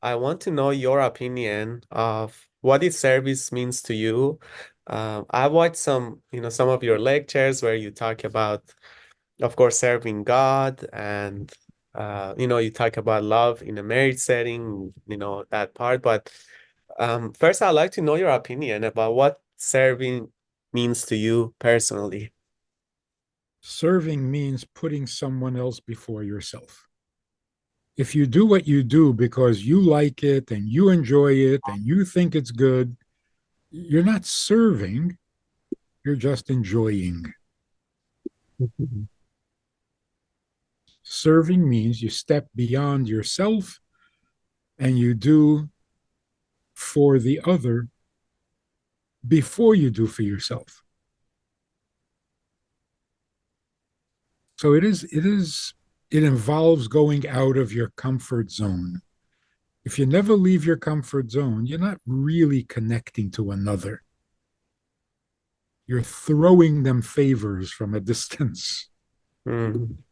I want to know your opinion of what is service means to you. I watched some of your lectures where you talk about, of course, serving God and, you talk about love in a marriage setting, that part. But first, I'd like to know your opinion about what serving means to you personally. Serving means putting someone else before yourself. If you do what you do because you like it and you enjoy it and you think it's good, you're not serving, you're just enjoying. Mhm. Serving means you step beyond yourself and you do for the other before you do for yourself. So it involves going out of your comfort zone. If you never leave your comfort zone, you're not really connecting to another. You're throwing them favors from a distance, Mm.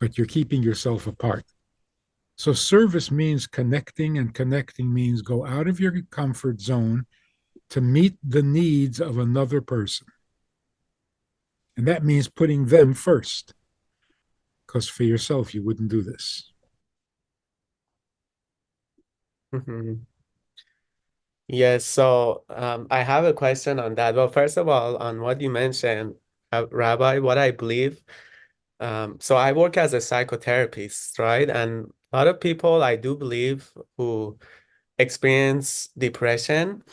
but you're keeping yourself apart. So service means connecting, and connecting means go out of your comfort zone to meet the needs of another person. And that means putting them first, because for yourself, you wouldn't do this. Mhm. Yes, so I have a question on that. Well, first of all, on what you mentioned, Rabbi, what I believe, so I work as a psychotherapist, right? And a lot of people I do believe who experience depression,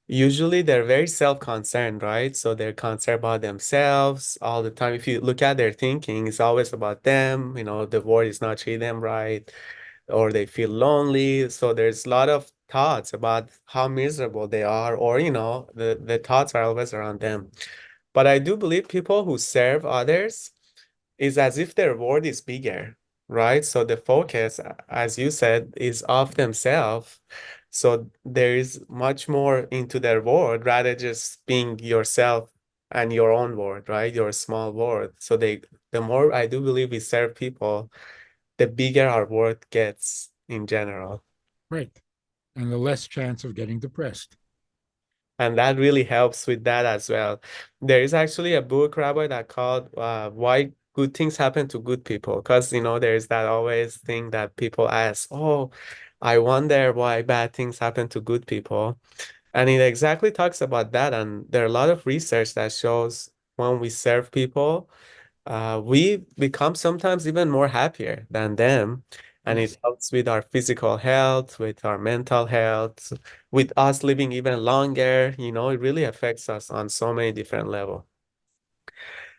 usually they're very self-concerned, right? So they're concerned about themselves all the time. If you look at their thinking, it's always about them, the world is not treating them right or they feel lonely. So there's a lot of thoughts about how miserable they are, or the thoughts are always around them. But I do believe people who serve others is as if their world is bigger, right? So the focus, as you said, is of themselves. So there is much more into their world rather just being yourself and your own world, right? Your small world. So the more I do believe we serve people, the bigger our world gets in general. Right. And the less chance of getting depressed. And that really helps with that as well. There is actually a book, Rabbi, that called Why Good Things Happen to Good People. Because, there's that always thing that people ask, oh, I wonder why bad things happen to good people. And it exactly talks about that. And there are a lot of research that shows when we serve people, we become sometimes even more happier than them. And it Yes. helps with our physical health, with our mental health, with us living even longer. It really affects us on so many different levels.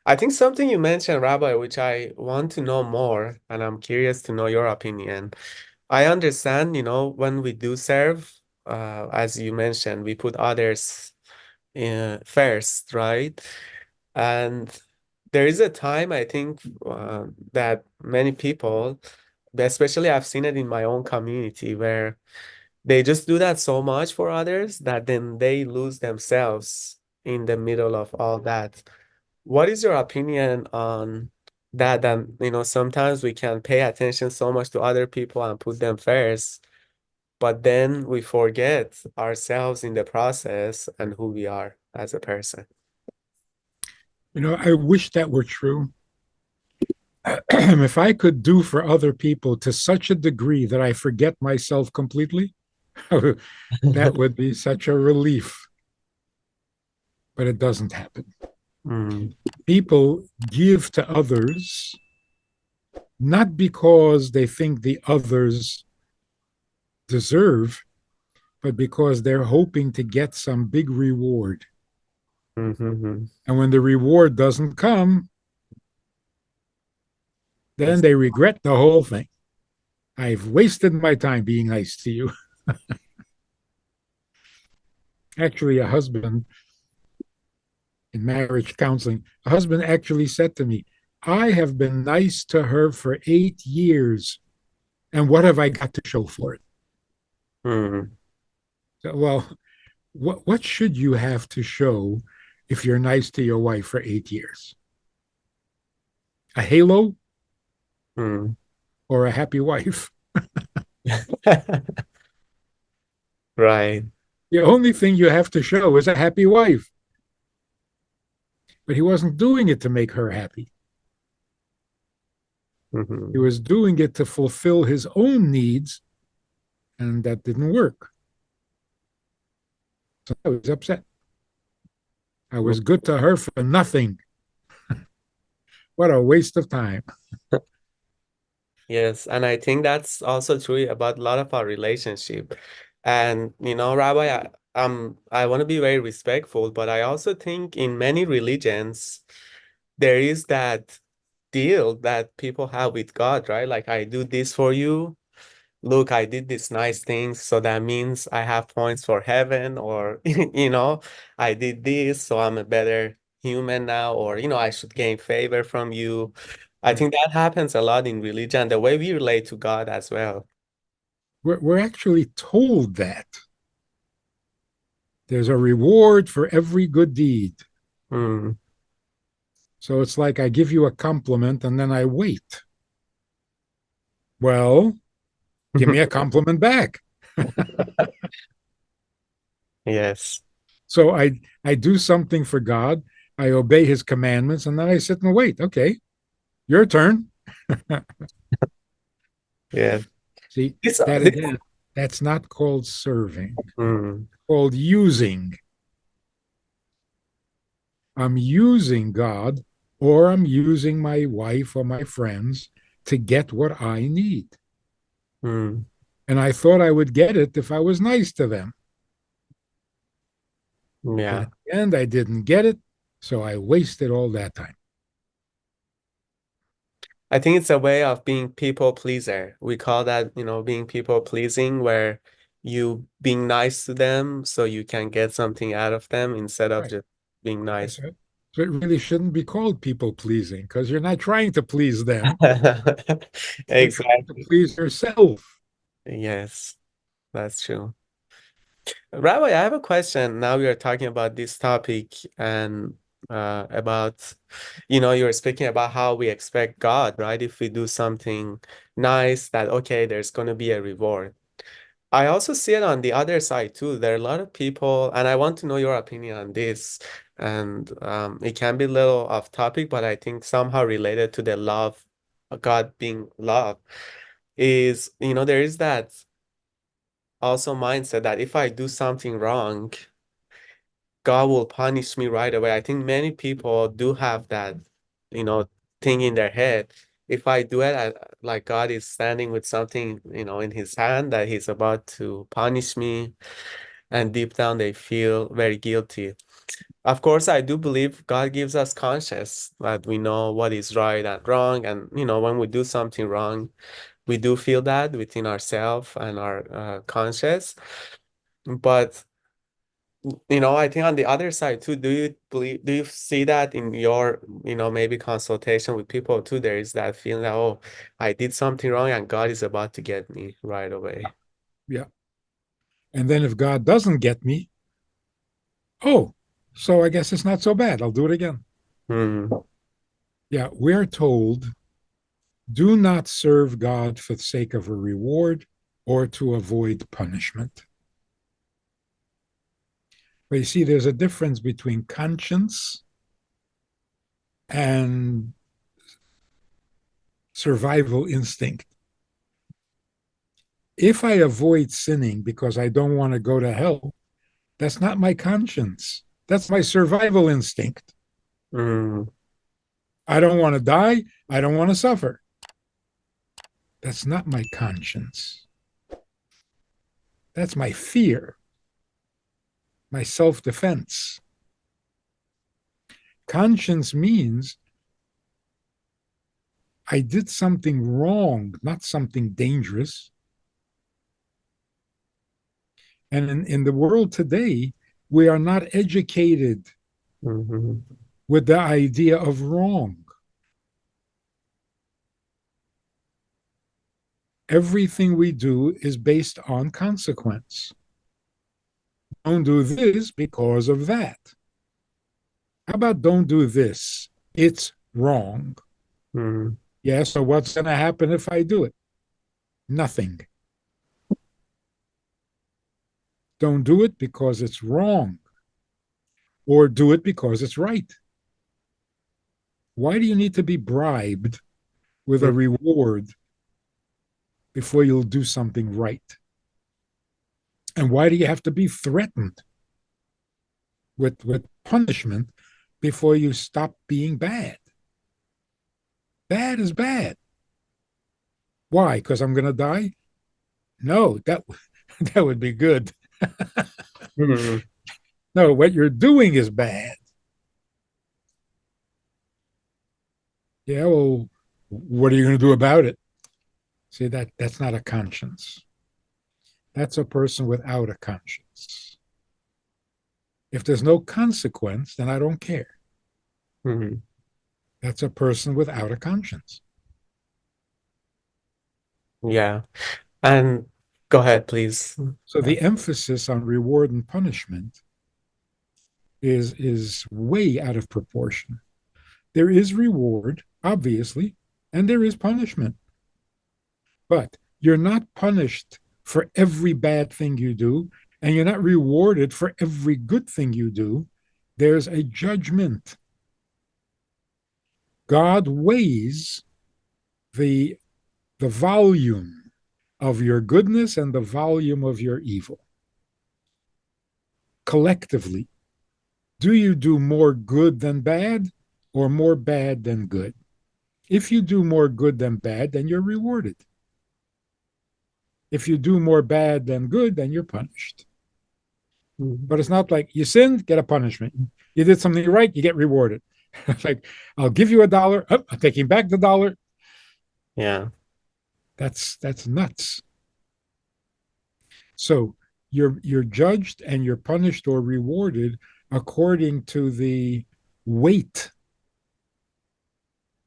I think something you mentioned, Rabbi, which I want to know more, and I'm curious to know your opinion. I understand, when we do serve, as you mentioned, we put others first, right? And there is a time I think that many people, especially I've seen it in my own community, where they just do that so much for others that then they lose themselves in the middle of all that. What is your opinion on that? And sometimes we can pay attention so much to other people and put them first, but then we forget ourselves in the process and who we are as a person. I wish that were true. If I could do for other people to such a degree that I forget myself completely, that would be such a relief. But it doesn't happen. Mm, People give to others not because they think the others deserve, but because they're hoping to get some big reward. mhm. And when the reward doesn't come, then Yes. they regret the whole thing. I've wasted my time being nice to you. Actually, a husband in marriage counseling, a husband actually said to me, I have been nice to her for 8 years. And what have I got to show for it? Mm, So, well, what should you have to show if you're nice to your wife for 8 years? A halo mm. or a happy wife? Right. The only thing you have to show is a happy wife. But he wasn't doing it to make her happy. He Hmm. was doing it to fulfill his own needs, and that didn't work. So I was upset. I was good to her for nothing. What a waste of time. Yes, and I think that's also true about a lot of our relationship. And Rabbi, I want to be very respectful, but I also think in many religions there is that deal that people have with God, right? Like I do this for you. Look, I did these nice things, so that means I have points for heaven, or I did this, so I'm a better human now, or I should gain favor from you. I Right. think that happens a lot in religion, the way we relate to God as well. We're actually told that there's a reward for every good deed. Mm. So it's like I give you a compliment and then I wait. Well, give me a compliment back. Yes. So I do something for God, I obey his commandments, and then I sit and wait. Okay, your turn. Yeah. See, that This again, that's not called serving, mm, called using. I'm using God or I'm using my wife or my friends to get what I need. mm, And I thought I would get it if I was nice to them. But in yeah. the end, I didn't get it. So I wasted all that time. I think it's a way of being people pleaser. We call that, being people pleasing, where you being nice to them so you can get something out of them instead of Right. just being That's nice. it. So it really shouldn't be called people pleasing because you're not trying to please them. You're trying to Exactly. please yourself. Yes, that's true. Rabbi, I have a question. Now we are talking about this topic and about, you were speaking about how we expect God, right? If we do something nice, that okay, there's going to be a reward. I also see it on the other side too. There are a lot of people, and I want to know your opinion on this. And it can be a little off topic, but I think somehow related to the love, God being love, is, there is that also mindset that if I do something wrong, God will punish me right away. I think many people do have that, you know, thing in their head. If I do it, like God is standing with something, in his hand that he's about to punish me, and deep down they feel very guilty. Of course, I do believe God gives us conscience that we know what is right and wrong. And, when we do something wrong, we do feel that within ourselves and our conscience. But I think on the other side too, do you see that in your, maybe consultation with people too? There is that feeling that, oh, I did something wrong and God is about to get me right away. Yeah. And then if God doesn't get me, oh, so I guess it's not so bad. I'll do it again. Hmm. Yeah. We're told do not serve God for the sake of a reward or to avoid punishment. But you see, there's a difference between conscience and survival instinct. If I avoid sinning because I don't want to go to hell, that's not my conscience. That's my survival instinct. Hmm. I don't want to die. I don't want to suffer. That's not my conscience. That's my fear, my self defense. Conscience means I did something wrong, not something dangerous. And in the world today, we are not educated Hmm. with the idea of wrong. Everything we do is based on consequence. Don't do this because of that. How about don't do this? It's wrong. Hmm. Yeah, so what's going to happen if I do it? Nothing. Don't do it because it's wrong, or do it because it's right. Why do you need to be bribed with a Mm, reward before you'll do something right? And why do you have to be threatened with punishment before you stop being bad? Bad is bad. Why? Because I'm going to die? No, that that would be good. mm, No, what you're doing is bad. Yeah, well, what are you going to do about it? See, that's not a conscience. That's a person without a conscience. If there's no consequence, then I don't care. mm. That's a person without a conscience. Yeah. And go ahead, please. So Uh, the emphasis on reward and punishment is way out of proportion. There is reward, obviously, and there is punishment. But you're not punished for every bad thing you do, and you're not rewarded for every good thing you do. There's a judgment. God weighs the the volume of your goodness and the volume of your evil collectively. Do you do more good than bad or more bad than good? If you do more good than bad, then you're rewarded. If you do more bad than good, then you're punished. mm, But it's not like you sinned, get a punishment. You did something right, you get rewarded. Like, I'll give you $1. Oh, I'm taking back the dollar. yeah. That's nuts. So you're judged and you're punished or rewarded according to the weight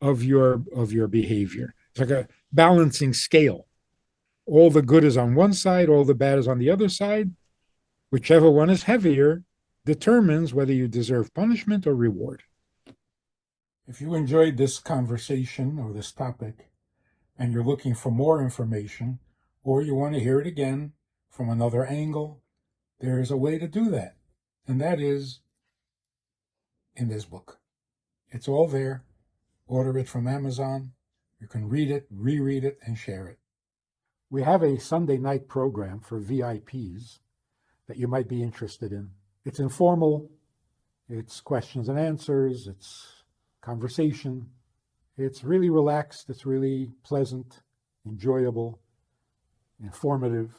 of your behavior. It's like a balancing scale. All the good is on one side, all the bad is on the other side. Whichever one is heavier determines whether you deserve punishment or reward. If you enjoyed this conversation or this topic and you're looking for more information, or you want to hear it again from another angle, there is a way to do that. And that is in this book. It's all there. Order it from Amazon. You can read it, reread it, and share it. We have a Sunday night program for VIPs that you might be interested in. It's informal, it's questions and answers, it's conversation. It's really relaxed, it's really pleasant, enjoyable, informative,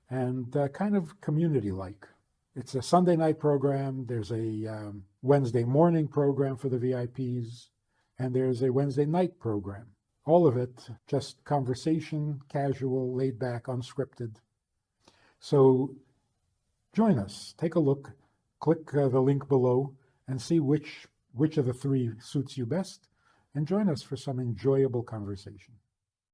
and kind of community like. It's a Sunday night program, there's a Wednesday morning program for the VIPs, and there's a Wednesday night program. All of it just conversation, casual, laid back, unscripted. So join us, take a look, click the link below, and see which of the three suits you best, and join us for some enjoyable conversation.